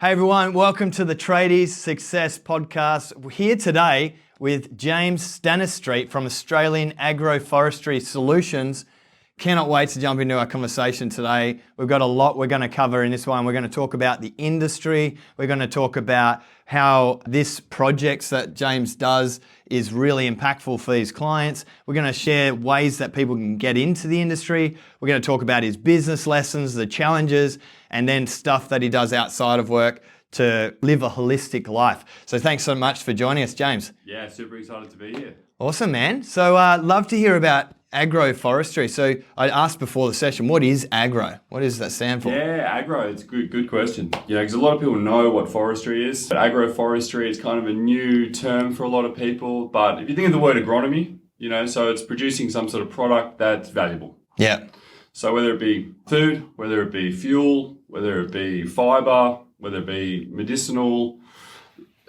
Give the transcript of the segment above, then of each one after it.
Hey everyone, welcome to the Tradies Success Podcast. We're here today with James Stanistreet from Australian Agroforestry Solutions. Cannot wait to jump into our conversation today. We've got a lot we're going to cover in this one. We're going to talk about the industry. We're going to talk about how this projects that James does is really impactful for his clients. We're going to share ways that people can get into the industry. We're going to talk about his business lessons, the challenges, and then stuff that he does outside of work to live a holistic life. So thanks so much for joining us, James. Yeah, super excited to be here. Awesome, man. So love to hear about agroforestry. So I asked before the session, what is agro? What does that stand for? Yeah, agro, it's a good question. Because a lot of people know what forestry is. But agroforestry is kind of a new term for a lot of people. But if you think of the word agronomy, so it's producing some sort of product that's valuable. Yeah. So whether it be food, whether it be fuel, whether it be fiber, whether it be medicinal,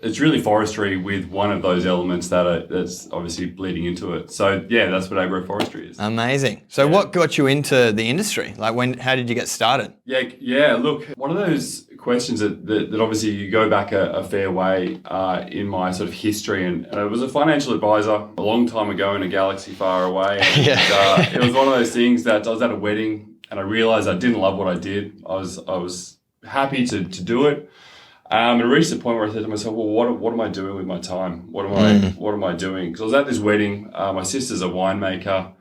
it's really forestry with one of those elements that's obviously bleeding into it. So yeah, that's what agroforestry is. Amazing. So what got you into the industry? How did you get started? Yeah. Look, one of those questions that obviously you go back a fair way in my sort of history, and I was a financial advisor a long time ago in a galaxy far away. And, it was one of those things that I was at a wedding and I realized I didn't love what I did. I was happy to do it. And it reached the point where I said to myself, well, what am I doing with my time? What am I doing? Because I was at this wedding. My sister's a winemaker.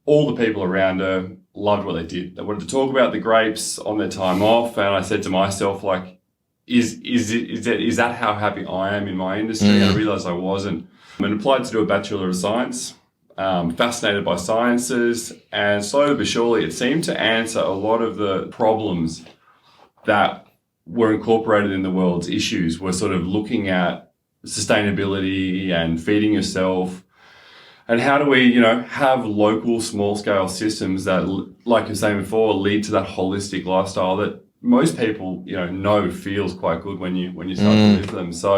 All the people around her loved what they did. They wanted to talk about the grapes on their time off. And I said to myself, like, is that how happy I am in my industry? And I realized I wasn't. I applied to do a Bachelor of Science, fascinated by sciences. And slowly but surely, it seemed to answer a lot of the problems that were incorporated in the world's issues. We're sort of looking at sustainability and feeding yourself, and how do we, have local small-scale systems that, like I was saying before, lead to that holistic lifestyle that most people, know feels quite good when you start to live them. So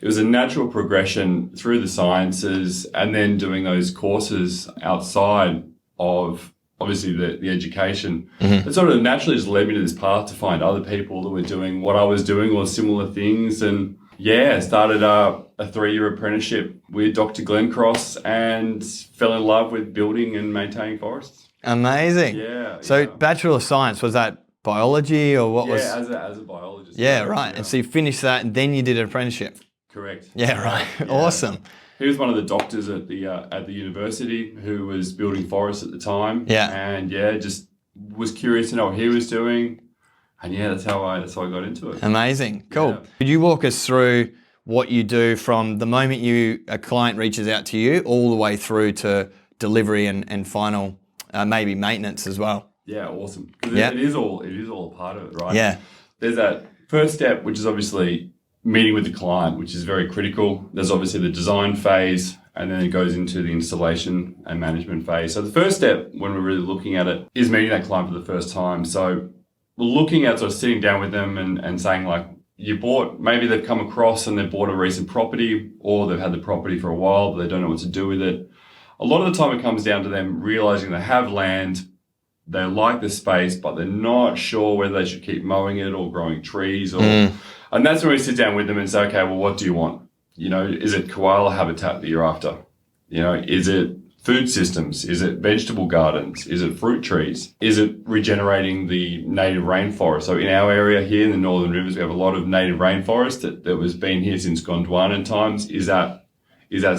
it was a natural progression through the sciences, and then doing those courses outside of obviously the education. It sort of naturally just led me to this path to find other people that were doing what I was doing or similar things. And started a 3-year apprenticeship with Dr. Glenn Cross and fell in love with building and maintaining forests. Amazing. Yeah. So Bachelor of Science, was that biology or what was? Yeah, as a biologist. Yeah, right. Yeah. And so you finished that and then you did an apprenticeship. Correct. Yeah, right. Yeah. Awesome. He was one of the doctors at the university who was building forests at the time. Yeah. And just was curious to know what he was doing. And that's how I got into it. Amazing. Cool. Yeah. Could you walk us through what you do from the moment a client reaches out to you all the way through to delivery and final maybe maintenance as well? Yeah, awesome. It is all a part of it, right? Yeah. There's that first step, which is obviously meeting with the client, which is very critical. There's obviously the design phase, and then it goes into the installation and management phase. So the first step, when we're really looking at it, is meeting that client for the first time. So we're looking at sort of sitting down with them and saying, like, maybe they've come across and they've bought a recent property, or they've had the property for a while, but they don't know what to do with it. A lot of the time it comes down to them realizing they have land, they like the space, but they're not sure whether they should keep mowing it or growing trees and that's when we sit down with them and say, okay, well, what do you want? Is it koala habitat that you're after? Is it food systems? Is it vegetable gardens? Is it fruit trees? Is it regenerating the native rainforest? So in our area here in the Northern Rivers, we have a lot of native rainforest that was been here since Gondwanan times. Is that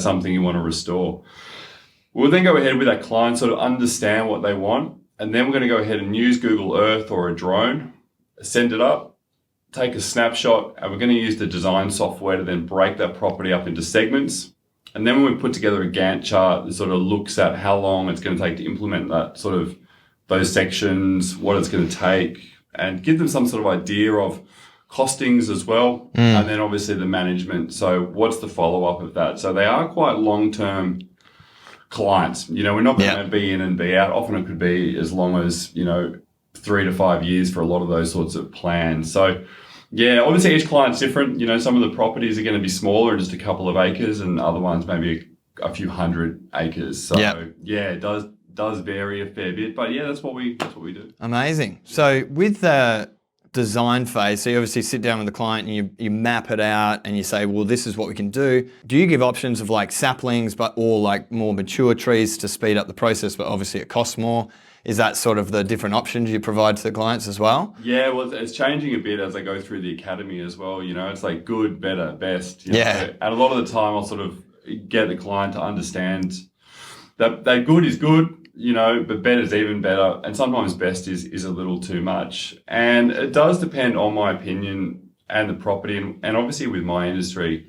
something you want to restore? We'll then go ahead with that client, sort of understand what they want. And then we're going to go ahead and use Google Earth or a drone, send it up, take a snapshot, and we're going to use the design software to then break that property up into segments. And then when we put together a Gantt chart that sort of looks at how long it's going to take to implement that sort of those sections, what it's going to take, and give them some sort of idea of costings as well. And then obviously the management. So what's the follow-up of that? So they are quite long-term clients. We're not going to be in and be out. Often it could be as long as, 3 to 5 years for a lot of those sorts of plans. So obviously each client's different. Some of the properties are going to be smaller, just a couple of acres, and other ones maybe a few hundred acres. So it does vary a fair bit, but that's what we do. Amazing. So with the design phase, so you obviously sit down with the client and you map it out and you say, well, this is what we can do. Do you give options of like saplings, or like more mature trees to speed up the process, but obviously it costs more? Is that sort of the different options you provide to the clients as well? Yeah, well, it's changing a bit as I go through the academy as well. You know, it's like good, better, best. You know? Yeah. And a lot of the time I'll sort of get the client to understand that good is good, you know, but better is even better. And sometimes best is a little too much. And it does depend on my opinion and the property. And obviously with my industry,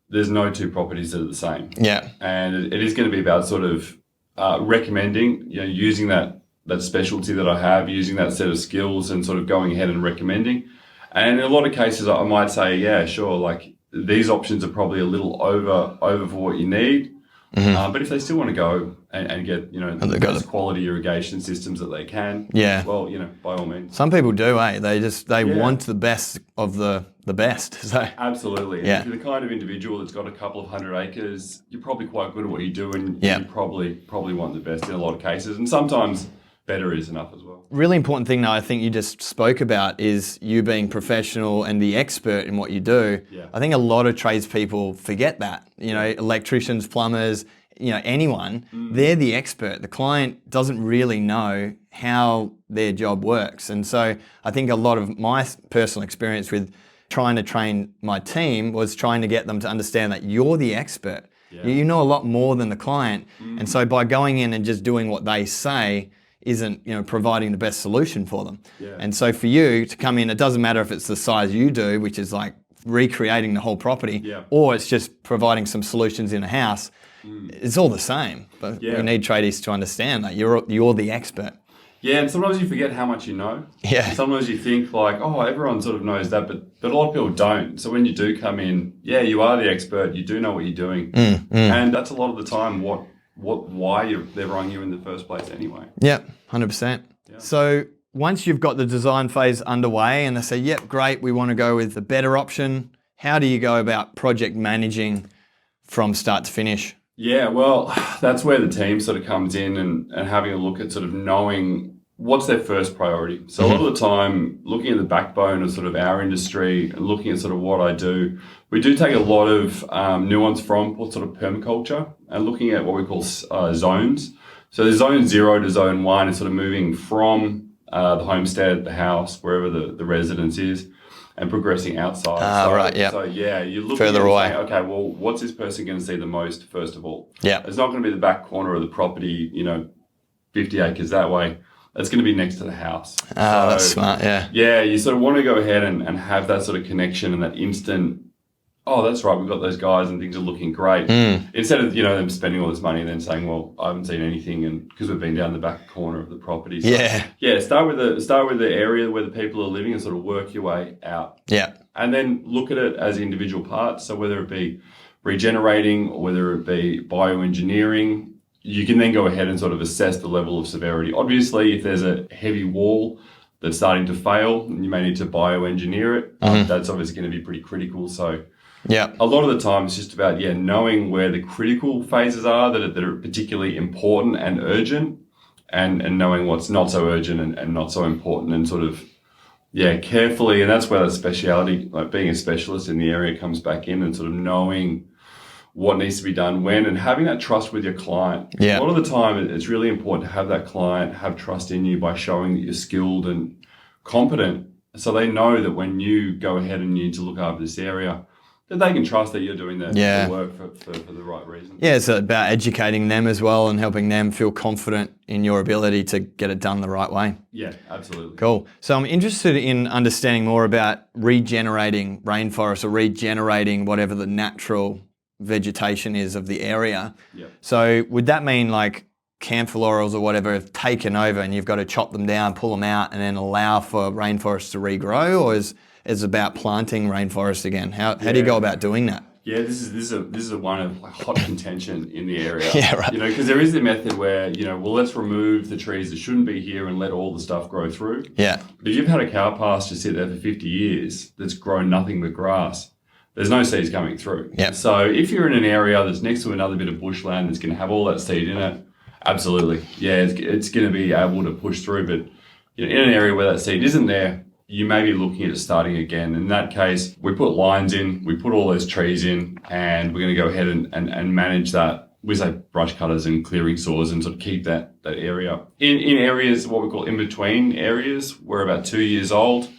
there's no two properties that are the same. Yeah. And it is going to be about sort of recommending, you know, using that specialty that I have, using that set of skills and sort of going ahead and recommending. And in a lot of cases, I might say, yeah, sure, like these options are probably a little over for what you need. But if they still want to go and get, you know, the best quality irrigation systems that they can, well, you know, by all means. Some people do, they want the best of the best. So absolutely. Yeah. If you're the kind of individual that's got a couple of 100 acres, you're probably quite good at what you do, and you probably want the best in a lot of cases. And sometimes better is enough as well. Really important thing, though, I think you just spoke about is you being professional and the expert in what you do. Yeah. I think a lot of tradespeople forget that. You know, electricians, plumbers, you know, anyone, they're the expert. The client doesn't really know how their job works. And so I think a lot of my personal experience with trying to train my team was trying to get them to understand that you're the expert. Yeah. You know a lot more than the client. And so by going in and just doing what they say isn't, you know, providing the best solution for them. Yeah. And so for you to come in, it doesn't matter if it's the size you do, which is like recreating the whole property, or it's just providing some solutions in a house. It's all the same. But we need tradies to understand that you're the expert. Yeah, and sometimes you forget how much you know. Yeah. And sometimes you think like, oh, everyone sort of knows that, but a lot of people don't. So when you do come in, you are the expert. You do know what you're doing, and that's a lot of the time why they're running you in the first place anyway. Yeah, 100%. Yeah. So once you've got the design phase underway and they say, yep, great, we want to go with the better option, how do you go about project managing from start to finish? Yeah, well, that's where the team sort of comes in and having a look at sort of knowing what's their first priority. So a lot of the time, looking at the backbone of sort of our industry and looking at sort of what I do, we do take a lot of nuance from sort of permaculture and looking at what we call zones. So the zone 0 to zone 1 is sort of moving from the homestead, the house, wherever the residence is, and progressing outside. Right, yeah. So you're looking further away. Saying, okay, well, what's this person going to see the most, first of all? Yeah. It's not going to be the back corner of the property, you know, 50 acres that way. It's going to be next to the house. That's smart, yeah. Yeah, you sort of want to go ahead and have that sort of connection and that instant, oh, that's right, we've got those guys and things are looking great. Instead of, you know, them spending all this money and then saying, well, I haven't seen anything, and because we've been down the back corner of the property. So, start with the area where the people are living and sort of work your way out. Yeah. And then look at it as individual parts. So whether it be regenerating or whether it be bioengineering, you can then go ahead and sort of assess the level of severity. Obviously, if there's a heavy wall that's starting to fail, you may need to bioengineer it. That's obviously going to be pretty critical. So a lot of the time it's just about, knowing where the critical phases are that are particularly important and urgent, and knowing what's not so urgent and not so important, and sort of, carefully. And that's where that speciality, like being a specialist in the area, comes back in, and sort of knowing what needs to be done when, and having that trust with your client. Yeah. A lot of the time it's really important to have that client have trust in you by showing that you're skilled and competent, so they know that when you go ahead and you need to look after this area, that they can trust that you're doing the work for the right reasons. Yeah, it's about educating them as well and helping them feel confident in your ability to get it done the right way. Yeah, absolutely. Cool. So I'm interested in understanding more about regenerating rainforest, or regenerating whatever the natural vegetation is of the area. Yep. So would that mean like camphor laurels or whatever have taken over and you've got to chop them down, pull them out, and then allow for rainforest to regrow, or is about planting rainforest again? How do you go about doing that? Yeah, this is a one of like hot contention in the area. Yeah, right. You know, because there is the method where, let's remove the trees that shouldn't be here and let all the stuff grow through. Yeah. But if you've had a cow pasture sit there for 50 years that's grown nothing but grass, there's no seeds coming through. Yep. So if you're in an area that's next to another bit of bushland that's going to have all that seed in it, absolutely. Yeah, it's going to be able to push through. But in an area where that seed isn't there, you may be looking at starting again. In that case, we put lines in, we put all those trees in, and we're going to go ahead and manage that with, say, brush cutters and clearing saws and sort of keep that area. In areas, what we call in-between areas, we're about 2 years old.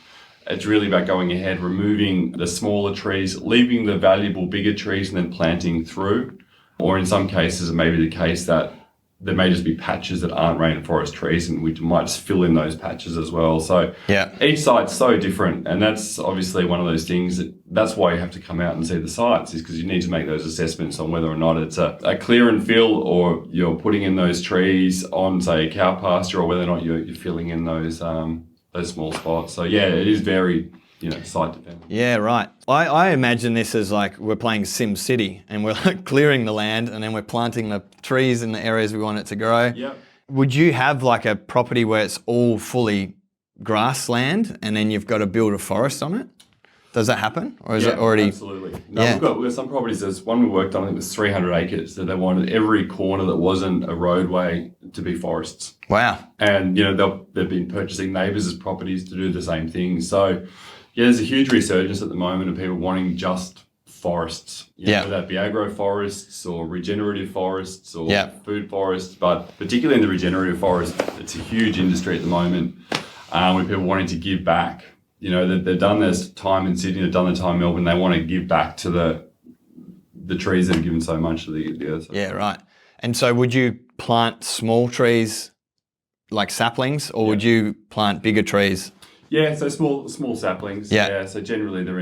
It's really about going ahead, removing the smaller trees, leaving the valuable bigger trees and then planting through. Or in some cases, it may be the case that there may just be patches that aren't rainforest trees and we might just fill in those patches as well. So each site's so different, and that's obviously one of those things that's why you have to come out and see the sites, is because you need to make those assessments on whether or not it's a clear and fill, or you're putting in those trees on, say, a cow pasture, or whether or not you're filling in those small spots. So yeah, it is very, site dependent. Yeah, right. I imagine this as like we're playing Sim City and we're like clearing the land and then we're planting the trees in the areas we want it to grow. Yep. Would you have like a property where it's all fully grassland and then you've got to build a forest on it? Does that happen? Or is it already... Absolutely. No, we've got some properties. There's one we worked on, I think it was 300 acres, that they wanted every corner that wasn't a roadway to be forests. Wow. And, they've been purchasing neighbours' properties to do the same thing. So, yeah, there's a huge resurgence at the moment of people wanting just forests. Whether that be agroforests or regenerative forests or food forests. But particularly in the regenerative forest, it's a huge industry at the moment with people wanting to give back. They've done their time in Sydney, they've done their time in Melbourne, they want to give back to the trees that have given so much to the earth. Yeah, right. And so would you plant small trees like saplings, or would you plant bigger trees? Yeah, so small saplings. Yeah. So generally they're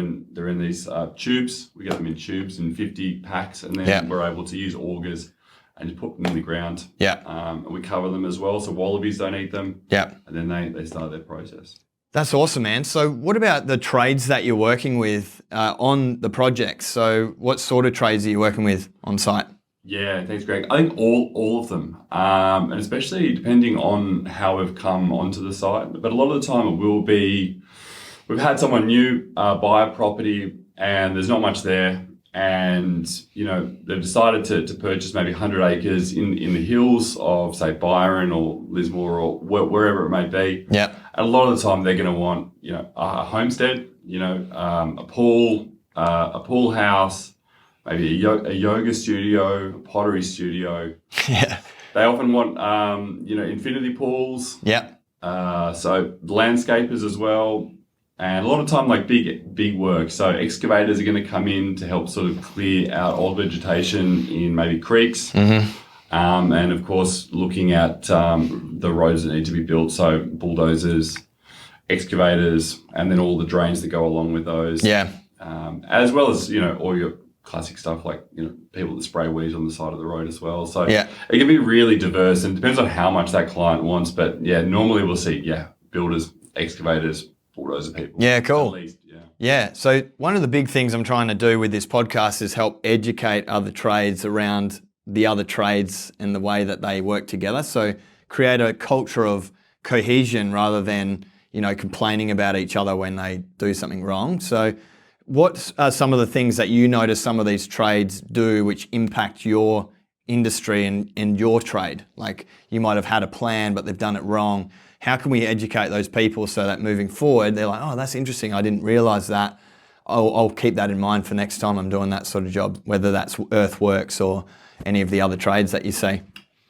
in these tubes. We get them in tubes in 50 packs, and then we're able to use augers and just put them in the ground. Yeah. And we cover them as well, so wallabies don't eat them. Yeah. And then they start their process. That's awesome, man. So what about the trades that you're working with on the project? So what sort of trades are you working with on site? Yeah, thanks, Greg. I think all of them, and especially depending on how we've come onto the site. But a lot of the time it will be, we've had someone new buy a property and there's not much there, and they've decided to purchase maybe 100 acres in the hills of, say, Byron or Lismore or wherever it may be. Yeah. And a lot of the time they're going to want a homestead, a pool house, maybe a yoga studio, a pottery studio. Yeah. They often want, infinity pools. Yeah. So landscapers as well. And a lot of time, like big work. So excavators are going to come in to help sort of clear out old vegetation in maybe creeks. Mm-hmm. And of course, looking at the roads that need to be built. So bulldozers, excavators, and then all the drains that go along with those. Yeah. As well as, all your classic stuff like, people that spray weeds on the side of the road as well. So it can be really diverse, and it depends on how much that client wants. But yeah, normally we'll see, builders, excavators, bulldozer people. Yeah, cool. At least, yeah. So one of the big things I'm trying to do with this podcast is help educate other trades around the other trades and the way that they work together. So create a culture of cohesion rather than, complaining about each other when they do something wrong. So what are some of the things that you notice some of these trades do which impact your industry and your trade? Like you might have had a plan, but they've done it wrong. How can we educate those people so that moving forward, they're like, oh, that's interesting. I didn't realize that. I'll keep that in mind for next time I'm doing that sort of job, whether that's earthworks or any of the other trades that you see.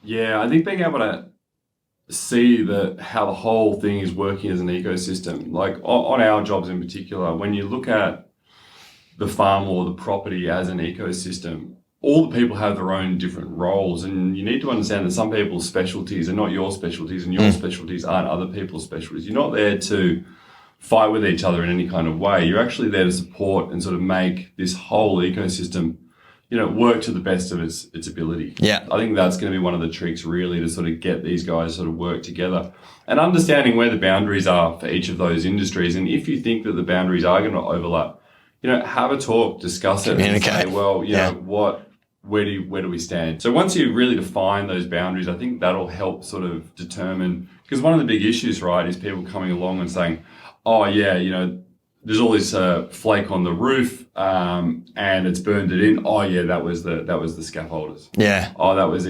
Yeah, I think being able to see how the whole thing is working as an ecosystem, like on our jobs in particular, when you look at the farm or the property as an ecosystem, all the people have their own different roles, and you need to understand that some people's specialties are not your specialties, and your specialties aren't other people's specialties. You're not there to fight with each other in any kind of way. You're actually there to support and sort of make this whole ecosystem, work to the best of its ability. Yeah. I think that's going to be one of the tricks, really, to sort of get these guys to sort of work together and understanding where the boundaries are for each of those industries. And if you think that the boundaries are going to overlap, have a talk, discuss it, and say, well, where do we stand? So once you really define those boundaries, I think that'll help sort of determine, because one of the big issues, right, is people coming along and saying, oh yeah, there's all this flake on the roof, and it's burned it in. Oh yeah, that was the scaffolders. Yeah. Oh, that was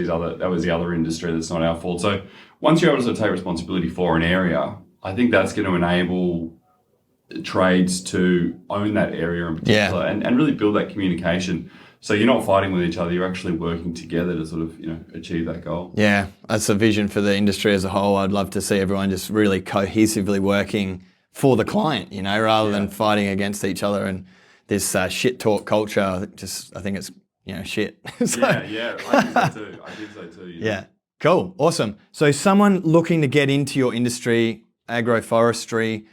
the other industry. That's not our fault. So once you're able to take responsibility for an area, I think that's going to enable trades to own that area in particular and really build that communication. So you're not fighting with each other, you're actually working together to sort of, achieve that goal. Yeah, that's a vision for the industry as a whole. I'd love to see everyone just really cohesively working for the client, rather than fighting against each other. And this shit talk culture, I think it's, shit. So, yeah, I think so too. Yeah, cool, awesome. So someone looking to get into your industry, agroforestry,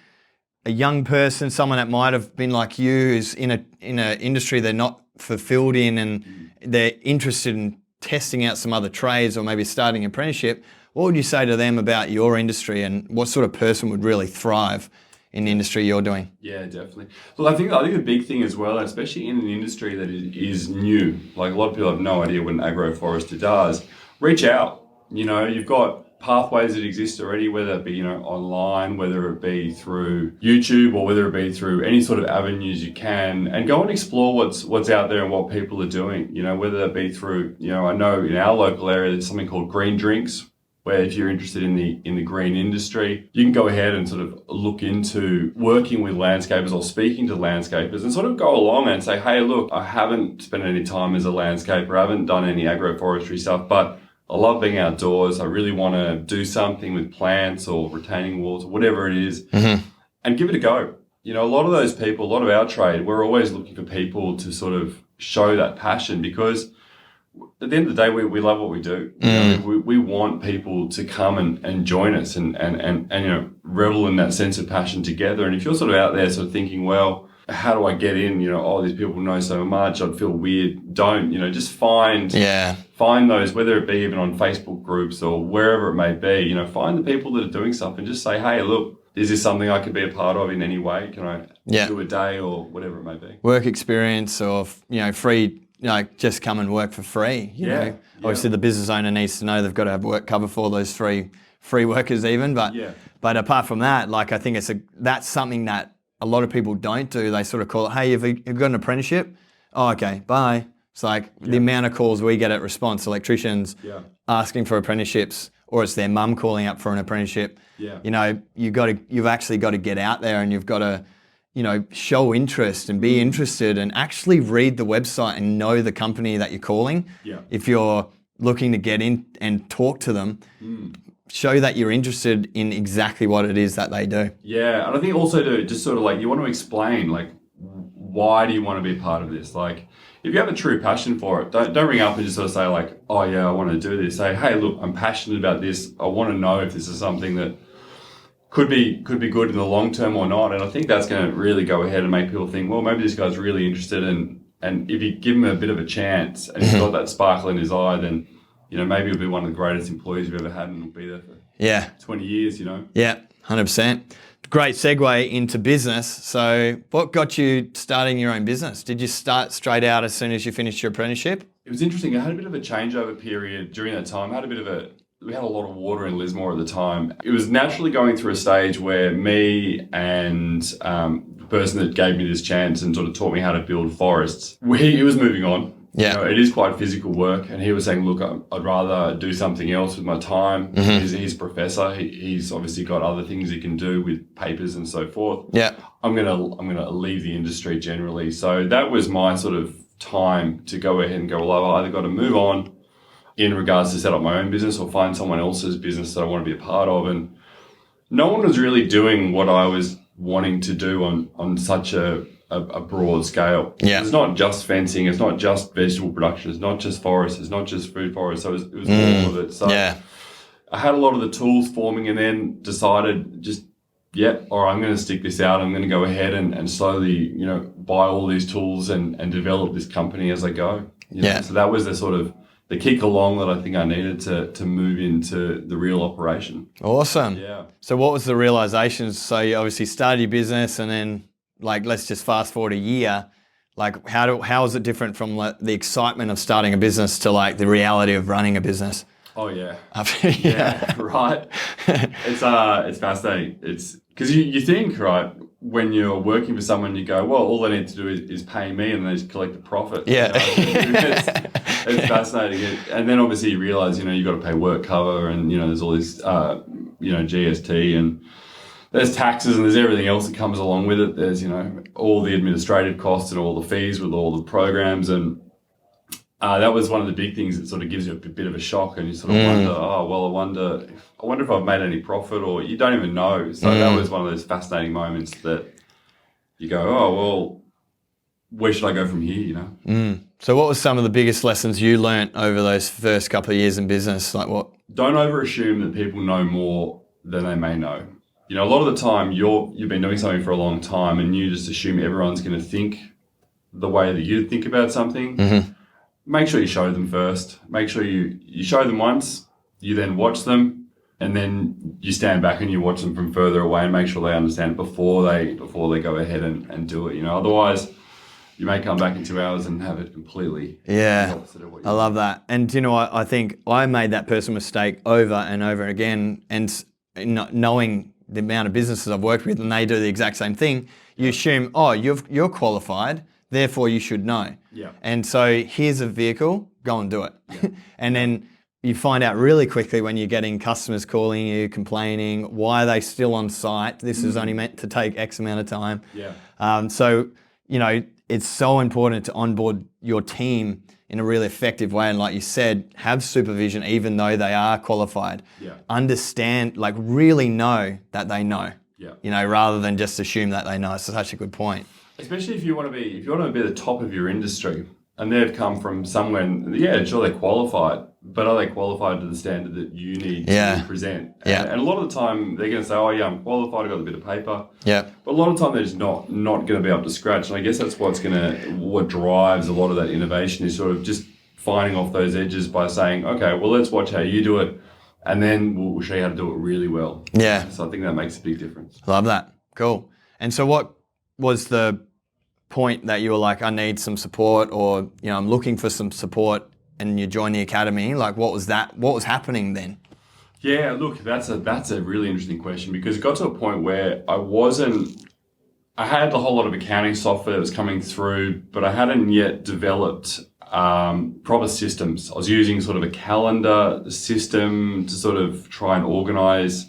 a young person, someone that might have been like you, who's in a industry they're not fulfilled in, and they're interested in testing out some other trades or maybe starting an apprenticeship, what would you say to them about your industry, and what sort of person would really thrive in the industry you're doing? Yeah, definitely. Look, I think the big thing as well, especially in an industry that is new, like a lot of people have no idea what an agroforester does, reach out. You've got pathways that exist already, whether it be, online, whether it be through YouTube, or whether it be through any sort of avenues you can, and go and explore what's out there and what people are doing, whether that be through, I know in our local area, there's something called Green Drinks, where if you're interested in the green industry, you can go ahead and sort of look into working with landscapers or speaking to landscapers and sort of go along and say, hey, look, I haven't spent any time as a landscaper, I haven't done any agroforestry stuff, but I love being outdoors. I really want to do something with plants or retaining walls or whatever it is, and give it a go. A lot of those people, a lot of our trade, we're always looking for people to sort of show that passion, because at the end of the day, we love what we do. We want people to come and join us and revel in that sense of passion together. And if you're sort of out there sort of thinking, well, how do I get in? These people know so much, I'd feel weird. Don't, just find those, whether it be even on Facebook groups or wherever it may be, find the people that are doing something. Just say, hey, look, is this something I could be a part of in any way? Can I do a day or whatever it may be? Work experience or, free, just come and work for free. Obviously the business owner needs to know they've got to have work cover for those free workers even. But apart from that, I think that's something that a lot of people don't do. They sort of call it, hey, have you got an apprenticeship? Oh, okay, bye. It's like the amount of calls we get at Response, electricians asking for apprenticeships, or it's their mum calling up for an apprenticeship. You've actually got to get out there, and you've got to, show interest and be interested, and actually read the website and know the company that you're calling. If you're looking to get in and talk to them, show that you're interested in exactly what it is that they do. Yeah, and I think also to just sort of you want to explain, why do you want to be a part of this? If you have a true passion for it, don't ring up and just sort of say oh yeah, I want to do this. Say, hey, look, I'm passionate about this. I want to know if this is something that could be good in the long term or not. And I think that's going to really go ahead and make people think, well, maybe this guy's really interested in, and if you give him a bit of a chance and he's got that sparkle in his eye, then maybe he'll be one of the greatest employees you've ever had, and will be there for 20 years, Yeah, 100%. Great segue into business. So what got you starting your own business? Did you start straight out as soon as you finished your apprenticeship? It was interesting. I had a bit of a changeover period during that time. We had a lot of water in Lismore at the time. It was naturally going through a stage where me and the person that gave me this chance and sort of taught me how to build forests, he was moving on. Yeah. It is quite physical work, and he was saying, look, I'd rather do something else with my time. He's a professor. He's obviously got other things he can do with papers and so forth. Yeah. I'm gonna leave the industry generally. So that was my sort of time to go ahead and go, well, I've either got to move on in regards to set up my own business or find someone else's business that I want to be a part of. And no one was really doing what I was wanting to do on such a broad scale. Yeah. It's not just fencing, it's not just vegetable production, it's not just forest, it's not just food forest. So it was all of it. So I had a lot of the tools forming, and then decided all right, I'm going to stick this out. I'm going to go ahead and slowly, buy all these tools and develop this company as I go. So that was the sort of the kick along that I think I needed to move into the real operation. Awesome. Yeah. So what was the realizations? So you obviously started your business, and then let's just fast forward a year. How is it different from the excitement of starting a business to the reality of running a business? Oh yeah. Yeah, right. It's fascinating. It's because you think, right, when you're working for someone, you go, well, all they need to do is pay me, and they just collect the profit. Yeah. It's fascinating. And then obviously you realize, you've got to pay work cover, and, there's all this, GST and there's taxes and there's everything else that comes along with it. There's, all the administrative costs and all the fees with all the programs. And that was one of the big things that sort of gives you a bit of a shock, and you sort of wonder, I wonder if I've made any profit, or you don't even know. So that was one of those fascinating moments that you go, oh, well, where should I go from here, So what was some of the biggest lessons you learnt over those first couple of years in business? Like what? Don't over assume that people know more than they may know. A lot of the time you've been doing something for a long time and you just assume everyone's going to think the way that you think about something. Mm-hmm. Make sure you show them first. Make sure you show them once, you then watch them, and then you stand back and you watch them from further away and make sure they understand it before they go ahead and do it. Otherwise you may come back in 2 hours and have it completely the opposite of what you I love that. And I think I made that personal mistake over and over again, and not knowing the amount of businesses I've worked with and they do the exact same thing, you assume, oh, you're qualified, therefore you should know. Yeah. And so here's a vehicle, go and do it. Yeah. And then you find out really quickly when you're getting customers calling you, complaining, why are they still on site? This is only meant to take X amount of time. Yeah. So, it's so important to onboard your team in a really effective way. And like you said, have supervision even though they are qualified. Yeah. Understand, really know that they know. Yeah. Rather than just assume that they know. It's such a good point. Especially if you want to be the top of your industry, and they've come from somewhere, and sure, they're qualified, but are they qualified to the standard that you need to present? And a lot of the time they're going to say, oh yeah, I'm qualified, I've got a bit of paper. Yeah. But a lot of the time they're just not going to be up to scratch. And I guess that's what drives a lot of that innovation, is sort of just finding off those edges by saying, okay, well, let's watch how you do it, and then we'll show you how to do it really well. Yeah. So I think that makes a big difference. Love that. Cool. And so what was the point that you were like, I need some support, or, I'm looking for some support, and you joined the academy? Like, what was that? What was happening then? Yeah, look, that's a really interesting question, because it got to a point where I had a whole lot of accounting software that was coming through, but I hadn't yet developed proper systems. I was using sort of a calendar system to sort of try and organize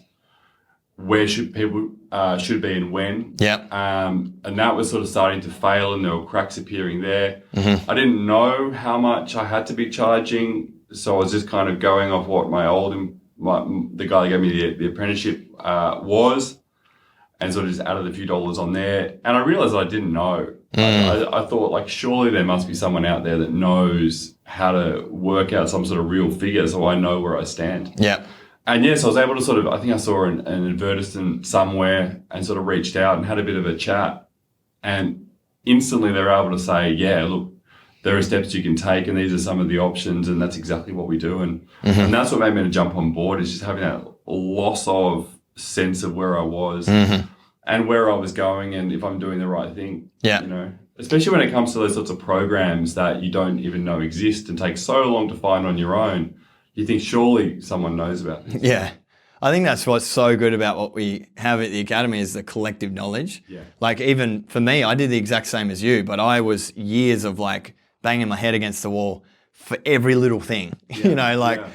where should people should be and when. Yeah. And that was sort of starting to fail, and there were cracks appearing there. Mm-hmm. I didn't know how much I had to be charging, so I was just kind of going off what the guy that gave me the apprenticeship was, and sort of just added a few dollars on there. And I realized I didn't know. I thought, surely there must be someone out there that knows how to work out some sort of real figure so I know where I stand. Yeah. And yes, I was able to I think I saw an advertisement somewhere and sort of reached out and had a bit of a chat. And instantly they were able to say, yeah, look, there are steps you can take, and these are some of the options, and that's exactly what we do. And that's what made me to jump on board, is just having that loss of sense of where I was and where I was going, and if I'm doing the right thing. Yeah. Especially when it comes to those sorts of programs that you don't even know exist and take so long to find on your own. You think surely someone knows about this. Yeah. I think that's what's so good about what we have at the academy, is the collective knowledge. Yeah. Like, even for me, I did the exact same as you, but I was years of banging my head against the wall for every little thing. Yeah.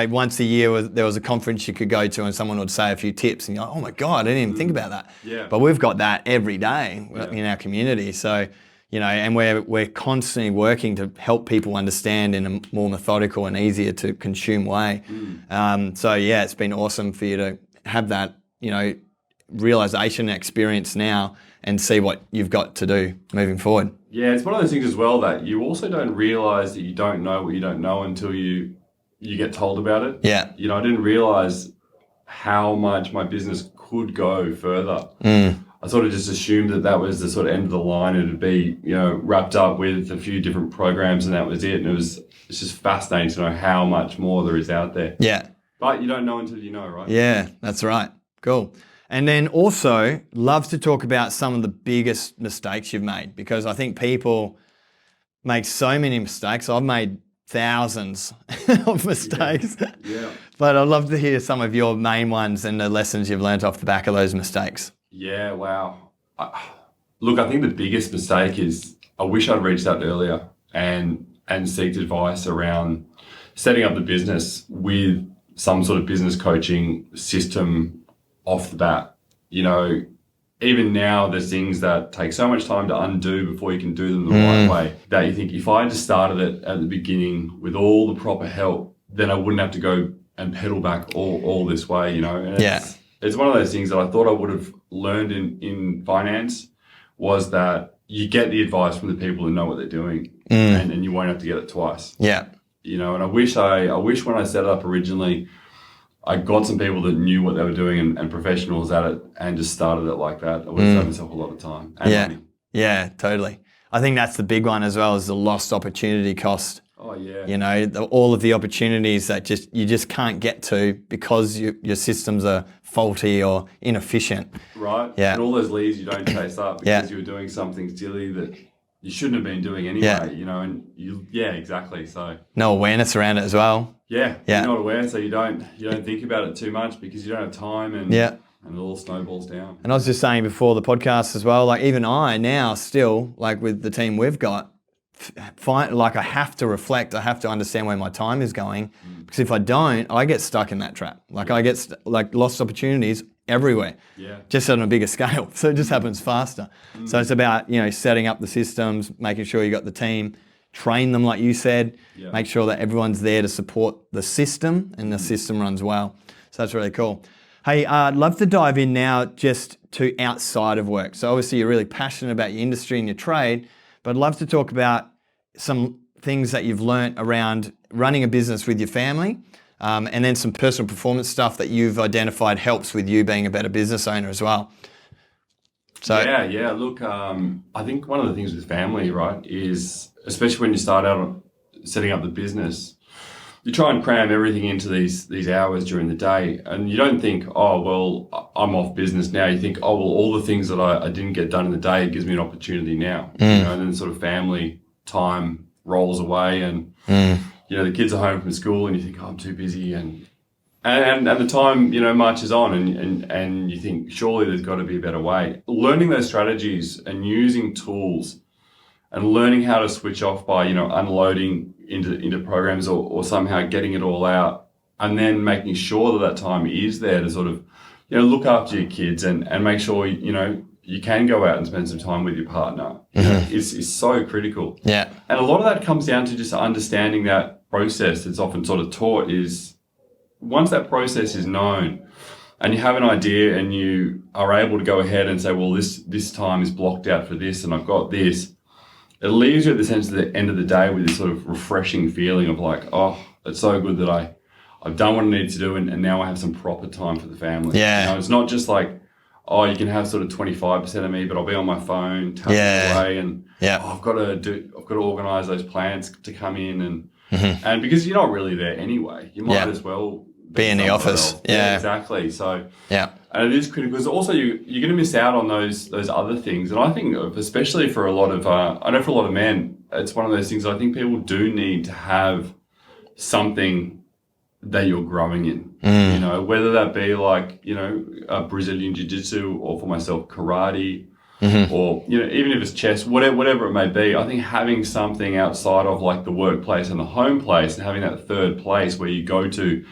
Once a year there was a conference you could go to and someone would say a few tips, and you're like, oh my God, I didn't even think about that. Yeah. But we've got that every day in our community. So, and we're constantly working to help people understand in a more methodical and easier to consume way. So yeah, it's been awesome for you to have that, realization experience now and see what you've got to do moving forward. Yeah, it's one of those things as well that you also don't realize that you don't know what you don't know until you get told about it. Yeah. I didn't realize how much my business could go further. I sort of just assumed that was the sort of end of the line. It'd be, wrapped up with a few different programs and that was it. And it's just fascinating to know how much more there is out there. Yeah. But you don't know until you know, right? Yeah, that's right. Cool. And then also love to talk about some of the biggest mistakes you've made, because I think people make so many mistakes. I've made thousands of mistakes. Yeah. But I'd love to hear some of your main ones and the lessons you've learned off the back of those mistakes. Yeah, wow. Look, I think the biggest mistake is I wish I'd reached out earlier and seeked advice around setting up the business with some sort of business coaching system off the bat. you know, even now there's things that take so much time to undo before you can do them the right way, that you think, if I just started it at the beginning with all the proper help, then I wouldn't have to go and pedal back all this way, you know. And it's one of those things that I thought I would have learned in finance, was that you get the advice from the people who know what they're doing, and you won't have to get it twice. Yeah. You know, and I wish when I set it up originally, I got some people that knew what they were doing and professionals at it, and just started it like that. I would have saved myself a lot of time and money. Yeah, totally. I think that's the big one as well, is the lost opportunity cost. Oh yeah. You know, all of the opportunities that you just can't get to because your systems are faulty or inefficient. Right. Yeah. And all those leads you don't chase up because you were doing something silly that you shouldn't have been doing anyway, you know, and exactly. So no awareness around it as well. Yeah. You're not aware, so you don't think about it too much because you don't have time, and it all snowballs down. And I was just saying before the podcast as well, like even I now still, like with the team we've got, I have to reflect, I have to understand where my time is going, because if I don't, I get stuck in that trap. Like I get lost opportunities everywhere, just on a bigger scale. So it just happens faster. So it's about, you know, setting up the systems, making sure you got the team, train them like you said, make sure that everyone's there to support the system and the system runs well. So that's really cool. Hey, I'd love to dive in now just to outside of work. So obviously you're really passionate about your industry and your trade, but I'd love to talk about some things that you've learnt around running a business with your family, and then some personal performance stuff that you've identified helps with you being a better business owner as well. So Look, I think one of the things with family, right, is especially when you start out setting up the business, you try and cram everything into these hours during the day, and you don't think, oh, well, I'm off business now. You think, oh, well, all the things that I didn't get done in the day gives me an opportunity now. You know, and then sort of family time rolls away, and you know, the kids are home from school, and you think, oh, I'm too busy, and the time, you know, marches on, and you think, surely there's got to be a better way. Learning those strategies and using tools and learning how to switch off by, you know, unloading into programs or somehow getting it all out, and then making sure that time is there to sort of, you know, look after your kids and make sure, you know, you can go out and spend some time with your partner is so critical. Yeah. And a lot of that comes down to just understanding that process that's often sort of taught is, once that process is known and you have an idea and you are able to go ahead and say, well, this time is blocked out for this and I've got this, it leaves you at the sense of the end of the day with this sort of refreshing feeling of like, oh, it's so good that I've done what I need to do, and now I have some proper time for the family. Yeah. You know, it's not just like, oh, you can have sort of 25% of me, but I'll be on my phone, tapping away, and I've got to organise those plans to come in, and because you're not really there anyway, you might as well be in the office. Yeah, exactly. So and it is critical because also you're going to miss out on those other things, and I think especially for a lot of I know for a lot of men, it's one of those things I think people do need to have something that you're growing in, you know, whether that be like, you know, Brazilian Jiu-Jitsu, or for myself, karate, or, you know, even if it's chess, whatever it may be. I think having something outside of like the workplace and the home place, and having that third place where you go to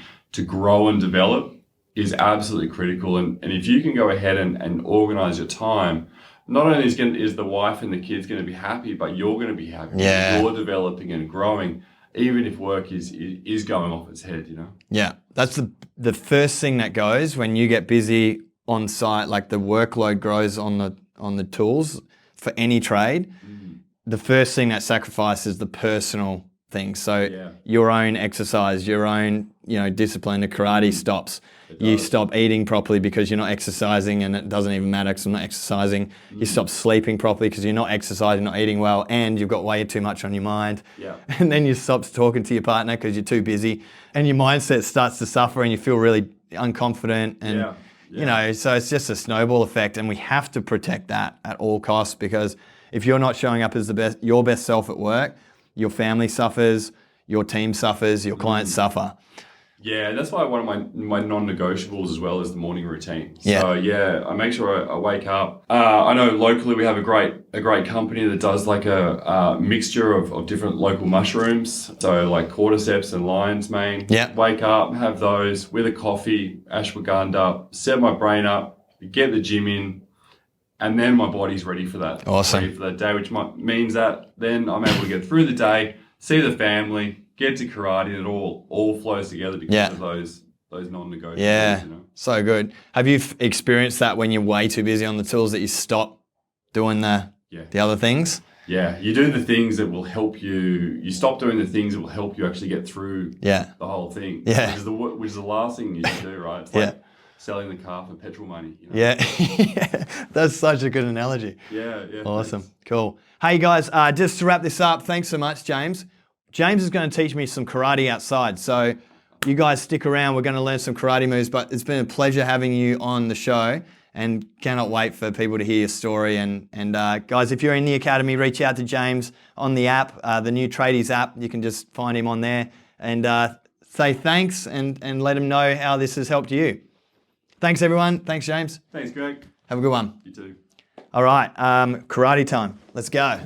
grow and develop is absolutely critical. And if you can go ahead and organize your time, not only is the wife and the kids going to be happy, but you're going to be happy. Yeah. You're developing and growing, even if work is going off its head, you know? Yeah. That's the first thing that goes when you get busy on site, like the workload grows on the tools for any trade. The first thing that sacrifices the personal things. So your own exercise, your own, you know, discipline, the karate stops. You stop eating properly because you're not exercising, and it doesn't even matter because I'm not exercising. You stop sleeping properly because you're not exercising, not eating well, and you've got way too much on your mind. Yeah. And then you stop talking to your partner because you're too busy, and your mindset starts to suffer, and you feel really unconfident. And you know, so it's just a snowball effect, and we have to protect that at all costs, because if you're not showing up as your best self at work, your family suffers, your team suffers, your clients suffer. Yeah, that's why one of my non-negotiables as well is the morning routine. So I make sure I wake up. I know locally we have a great company that does like a mixture of different local mushrooms. So like cordyceps and lion's mane. Yeah. Wake up, have those with a coffee, ashwagandha, set my brain up get the gym in, and then my body's ready for that. Awesome. Ready for that day, which means that then I'm able to get through the day, see the family, get to karate, and it all flows together because of those non-negotiables. Yeah, You know? so good. Have you experienced that when you're way too busy on the tools that you stop doing the other things? Yeah, you do the things that will help you. You stop doing the things that will help you actually get through the whole thing. Yeah. Which is the last thing you should do, right? It's like selling the car for petrol money. You know? Yeah, that's such a good analogy. Yeah. Awesome. Thanks. Cool. Hey guys, just to wrap this up, thanks so much, James. James is going to teach me some karate outside. So you guys stick around. We're going to learn some karate moves, but it's been a pleasure having you on the show and cannot wait for people to hear your story. And guys, if you're in the academy, reach out to James on the app, the new Tradies app. You can just find him on there and say thanks and let him know how this has helped you. Thanks, everyone. Thanks, James. Thanks, Greg. Have a good one. You too. All right, karate time. Let's go.